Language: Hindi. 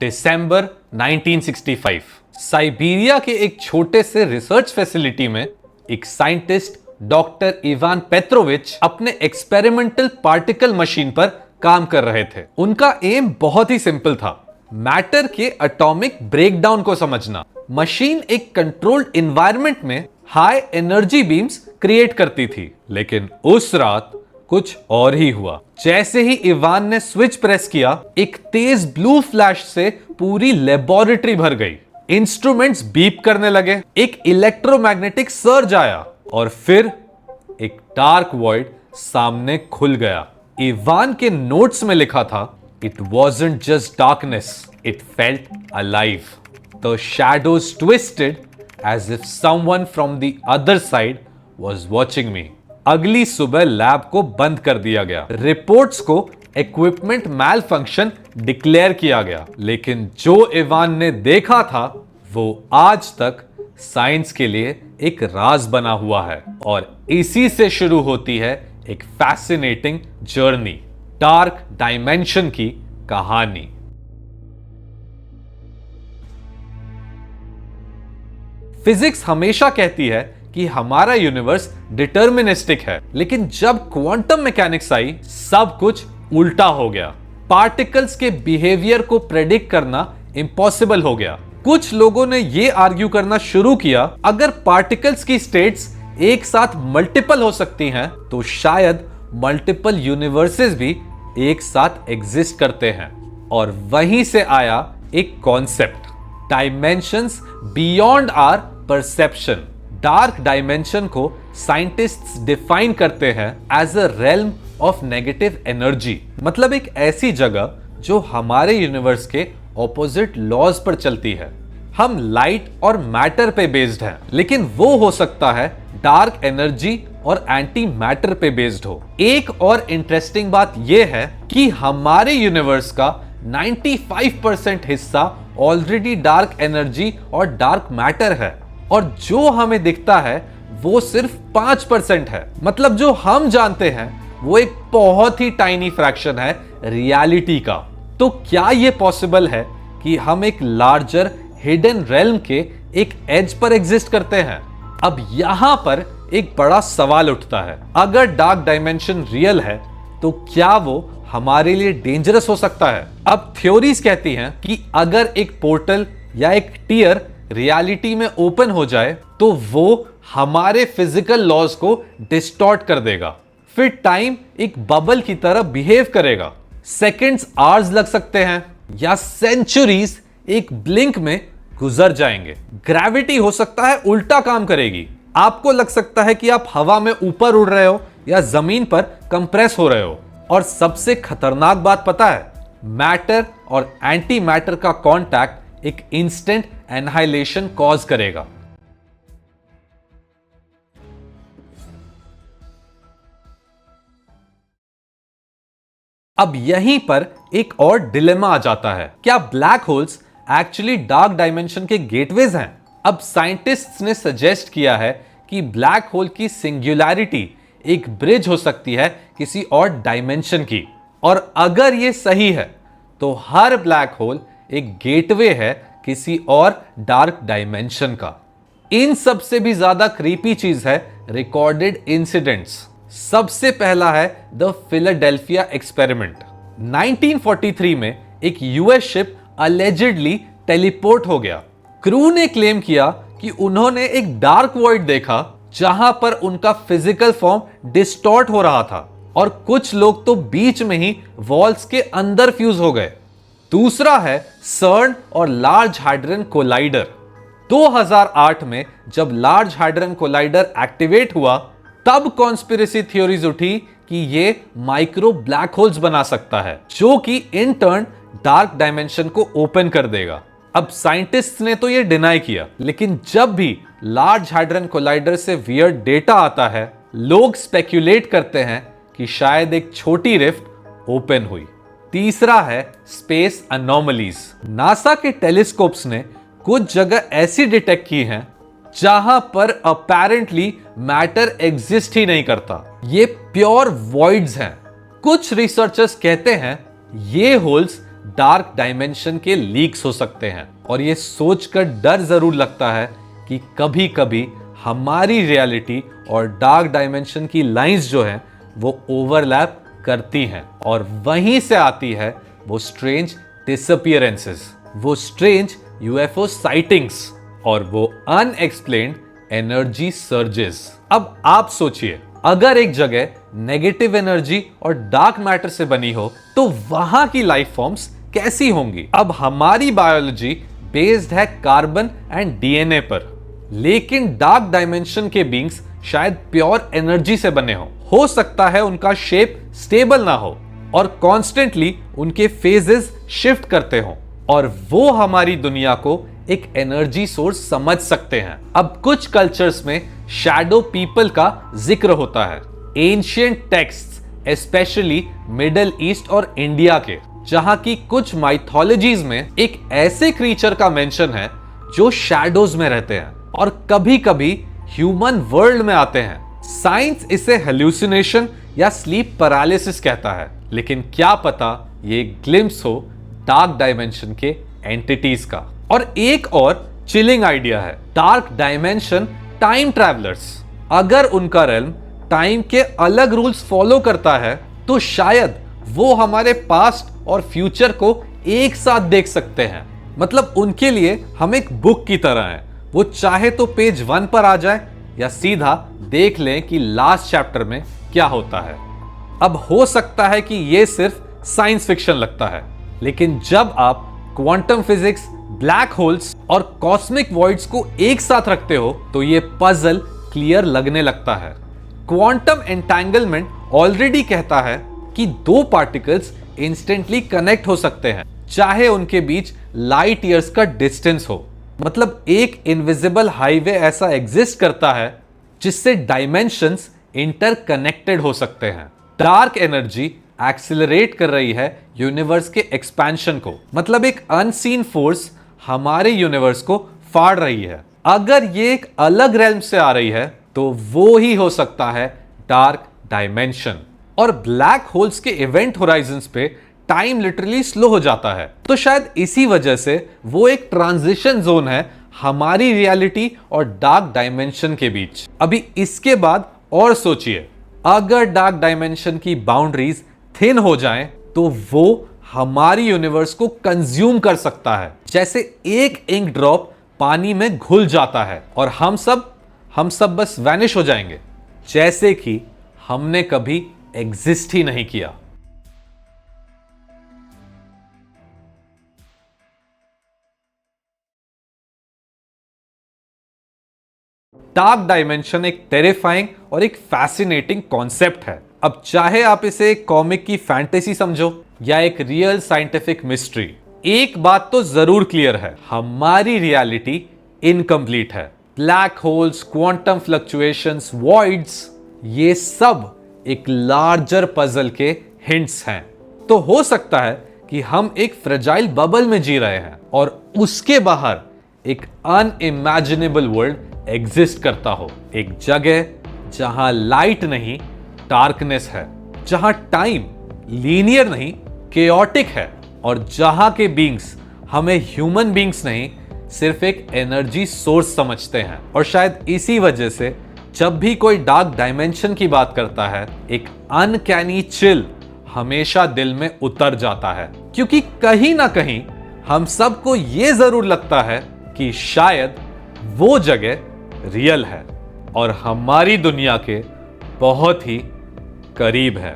दिसंबर 1965 साइबेरिया के एक छोटे से रिसर्च फैसिलिटी में एक साइंटिस्ट डॉक्टर इवान पेट्रोविच अपने एक्सपेरिमेंटल पार्टिकल मशीन पर काम कर रहे थे। उनका एम बहुत ही सिंपल था, मैटर के एटॉमिक ब्रेकडाउन को समझना। मशीन एक कंट्रोल्ड एनवायरनमेंट में हाई एनर्जी बीम्स क्रिएट करती थी, लेकिन उस रात कुछ और ही हुआ। जैसे ही इवान ने स्विच प्रेस किया, एक तेज ब्लू फ्लैश से पूरी लेबोरेटरी भर गई। इंस्ट्रूमेंट्स बीप करने लगे, एक इलेक्ट्रोमैग्नेटिक सर्ज आया और फिर एक डार्क वॉइड सामने खुल गया। इवान के नोट्स में लिखा था, it wasn't just darkness, it felt alive. The shadows twisted as if someone from the other side was watching me. अगली सुबह लैब को बंद कर दिया गया। रिपोर्ट्स को इक्विपमेंट मैल फंक्शन डिक्लेयर किया गया, लेकिन जो इवान ने देखा था वो आज तक साइंस के लिए एक राज बना हुआ है। और इसी से शुरू होती है एक फैसिनेटिंग जर्नी, डार्क डायमेंशन की कहानी। फिजिक्स हमेशा कहती है कि हमारा यूनिवर्स डिटर्मिनिस्टिक है, लेकिन जब क्वांटम मैकेनिक्स आई सब कुछ उल्टा हो गया। पार्टिकल्स के बिहेवियर को प्रेडिक्ट करना इम्पॉसिबल हो गया। कुछ लोगों ने यह आर्ग्यू करना शुरू किया, अगर पार्टिकल्स की स्टेट्स एक साथ मल्टीपल हो सकती हैं तो शायद मल्टीपल यूनिवर्सेस भी एक साथ एग्जिस्ट करते हैं। और वहीं से आया एक concept, dimensions beyond our perception. Dark dimension को साइंटिस्ट्स डिफाइन करते हैं as a realm of negative energy, मतलब एक ऐसी जगह जो हमारे यूनिवर्स के ऑपोजिट लॉज पर चलती है। हम लाइट और मैटर पे बेस्ड हैं, लेकिन वो हो सकता है डार्क एनर्जी और एंटी मैटर पे बेस्ड हो। एक और इंटरेस्टिंग बात यह है कि हमारे यूनिवर्स का 95% हिस्सा ऑलरेडी डार्क एनर्जी और डार्क मैटर है, और जो हमें दिखता है वो सिर्फ 5% है। मतलब जो हम जानते हैं वो एक बहुत ही टाइनी फ्रैक्शन है रियलिटी का। तो क्या यह पॉसिबल है कि हम एक लार्जर हिडन रेल्म के एक एज पर एग्जिस्ट करते हैं? अब यहां पर एक बड़ा सवाल उठता है, अगर डार्क डायमेंशन रियल है तो क्या वो हमारे लिए डेंजरस हो सकता है? अब थ्योरीज कहती हैं कि अगर एक पोर्टल या एक टियर रियलिटी में ओपन हो जाए तो वो हमारे फिजिकल लॉज को डिस्टॉर्ट कर देगा। फिर टाइम एक बबल की तरह बिहेव करेगा। सेकंड्स आवर्स लग सकते हैं या सेंचुरीज एक ब्लिंक में गुजर जाएंगे। ग्रेविटी हो सकता है उल्टा काम करेगी। आपको लग सकता है कि आप हवा में ऊपर उड़ रहे हो या जमीन पर कंप्रेस हो रहे हो। और सबसे खतरनाक बात पता है, मैटर और एंटी मैटर का कांटेक्ट एक इंस्टेंट एनहाइलेशन कॉज करेगा। अब यहीं पर एक और डिलेमा आ जाता है, क्या black holes actually dark dimension के गेटवेज हैं? अब साइंटिस्ट्स ने सजेस्ट किया है कि ब्लैक होल की सिंगुलैरिटी एक ब्रिज हो सकती है किसी और डायमेंशन की। और अगर यह सही है तो हर ब्लैक होल एक गेटवे है किसी और डार्क डायमेंशन का। इन सबसे भी ज्यादा क्रीपी चीज है रिकॉर्डेड इंसिडेंट्स। सबसे पहला है द फिलाडेल्फिया एक्सपेरिमेंट। 1943 में एक यूएस शिप अलेजिडली टेलीपोर्ट हो गया। क्रू ने क्लेम किया कि उन्होंने एक डार्क वॉइड देखा जहां पर उनका फिजिकल फॉर्म डिस्टॉर्ट हो रहा था, और कुछ लोग तो बीच में ही वॉल्स के अंदर फ्यूज हो गए। दूसरा है सर्न और लार्ज हाइड्रन कोलाइडर। 2008 में जब लार्ज हाइड्रन कोलाइडर एक्टिवेट हुआ तब कॉन्स्पिरेसी थ्योरीज उठी कि ये माइक्रो ब्लैक होल्स बना सकता है, जो कि इन टर्न डार्क डायमेंशन को ओपन कर देगा। अब साइंटिस्ट्स ने तो ये डिनाई किया, लेकिन जब भी लार्ज हाइड्रन कोलाइडर से वियर्ड डेटा आता है, लोग स्पेक्यूलेट करते हैं कि शायद एक छोटी रिफ्ट ओपन हुई। तीसरा है स्पेस अनोमलीज। नासा के टेलीस्कोप्स ने कुछ जगह ऐसी डिटेक्ट की हैं जहां पर अपेरेंटली मैटर एग्जिस्ट ही नहीं करता। ये प्योर वॉइड्स हैं। कुछ रिसर्चर्स कहते हैं ये होल्स डार्क डायमेंशन के लीक्स हो सकते हैं। और ये सोचकर डर जरूर लगता है कि कभी कभी हमारी रियलिटी और डार्क डायमेंशन की लाइंस जो हैं वो ओवरलैप करती हैं, और वहीं से आती है वो स्ट्रेंज डिसअपीयरेंसेस, वो स्ट्रेंज यूएफओ साइटिंग्स और वो अनएक्सप्लेन्ड एनर्जी सर्जेस। अब आप सोचिए, अगर एक जगह नेगेटिव एनर्जी और डार्क मैटर से बनी हो तो वहां की लाइफ फॉर्म्स कैसी होंगी। अब हमारी बायोलॉजी बेस्ड है कार्बन एंड डीएनए पर, लेकिन डार्क डायमेंशन के बींग्स शायद प्योर एनर्जी से बने हो सकता है उनका शेप स्टेबल ना हो और कॉन्स्टेंटली उनके फेजेस शिफ्ट करते हो, और वो हमारी दुनिया को एक एनर्जी सोर्स समझ सकते हैं। अब कुछ कल्चर्स में शैडो पीपल का जिक्र होता है, ancient texts specially middle east और इंडिया के, जहां की कुछ माइथोलॉजीज में एक ऐसे क्रीचर का मेंशन है जो शैडोज में रहते हैं और कभी कभी ह्यूमन वर्ल्ड में आते हैं। साइंस इसे हेल्यूसिनेशन या स्लीप पैरालिसिस कहता है, लेकिन क्या पता ये ग्लिम्स हो डार्क डायमेंशन के एंटिटीज का। और एक और चिलिंग आइडिया है, डार्क डायमेंशन टाइम ट्रैवलर्स। अगर उनका रेल्म टाइम के अलग रूल्स फॉलो करता है तो शायद वो हमारे पास्ट और फ्यूचर को एक साथ देख सकते हैं। मतलब उनके लिए हम एक बुक की तरह हैं, वो चाहे तो पेज 1 पर आ जाए या सीधा देख लें कि लास्ट चैप्टर में क्या होता है। अब हो सकता है कि ये सिर्फ साइंस फिक्शन लगता है, लेकिन जब आप क्वांटम फिजिक्स, ब्लैक होल्स और कॉस्मिक वॉइड्स को एक साथ रखते हो तो ये पजल क्लियर लगने लगता है। क्वांटम एंटैंगलमेंट ऑलरेडी कहता है कि दो पार्टिकल्स इंस्टेंटली कनेक्ट हो सकते हैं, चाहे उनके बीच लाइट ईयर्स का डिस्टेंस हो। मतलब एक इनविजिबल हाईवे ऐसा एग्जिस्ट करता है जिससे डायमेंशंस इंटरकनेक्टेड हो सकते हैं। डार्क एनर्जी एक्सिलरेट कर रही है यूनिवर्स के एक्सपेंशन को, मतलब एक अनसीन फोर्स हमारे यूनिवर्स को फाड़ रही है। अगर ये एक अलग रेल्म से आ रही है तो वो ही हो सकता है डार्क डायमेंशन। और ब्लैक होल्स के इवेंट होराइजन्स पे टाइम लिटरली स्लो हो जाता है, तो शायद इसी वजह से वो एक ट्रांजिशन जोन है हमारी रियलिटी और डार्क डायमेंशन के बीच। अभी इसके बाद और सोचिए, अगर डार्क डायमेंशन की बाउंड्रीज थिन हो जाएं तो वो हमारी यूनिवर्स को कंज्यूम कर सकता है, जैसे एक इंक ड्रॉप पानी में घुल जाता है और हम सब बस वैनिश हो जाएंगे, जैसे कि हमने कभी एग्जिस्ट ही नहीं किया। डार्क डायमेंशन एक टेरिफाइंग और एक फैसिनेटिंग कॉन्सेप्ट है। अब चाहे आप इसे एक कॉमिक की फैंटेसी समझो या एक रियल साइंटिफिक मिस्ट्री, एक बात तो जरूर क्लियर है, हमारी रियलिटी इनकम्प्लीट है। Black holes, quantum fluctuations, voids, ये सब एक लार्जर पजल के हिंट्स हैं। तो हो सकता है कि हम एक फ्रेजाइल बबल में जी रहे हैं और उसके बाहर एक अनइमेजिनेबल वर्ल्ड एग्जिस्ट करता हो, एक जगह जहां लाइट नहीं डार्कनेस है, जहां टाइम लीनियर नहीं केओटिक है, और जहां के बींग्स हमें ह्यूमन बींग्स नहीं सिर्फ एक एनर्जी सोर्स समझते हैं। और शायद इसी वजह से जब भी कोई डार्क डायमेंशन की बात करता है, एक अनकैनी चिल हमेशा दिल में उतर जाता है, क्योंकि कहीं ना कहीं हम सबको यह जरूर लगता है कि शायद वो जगह रियल है और हमारी दुनिया के बहुत ही करीब है।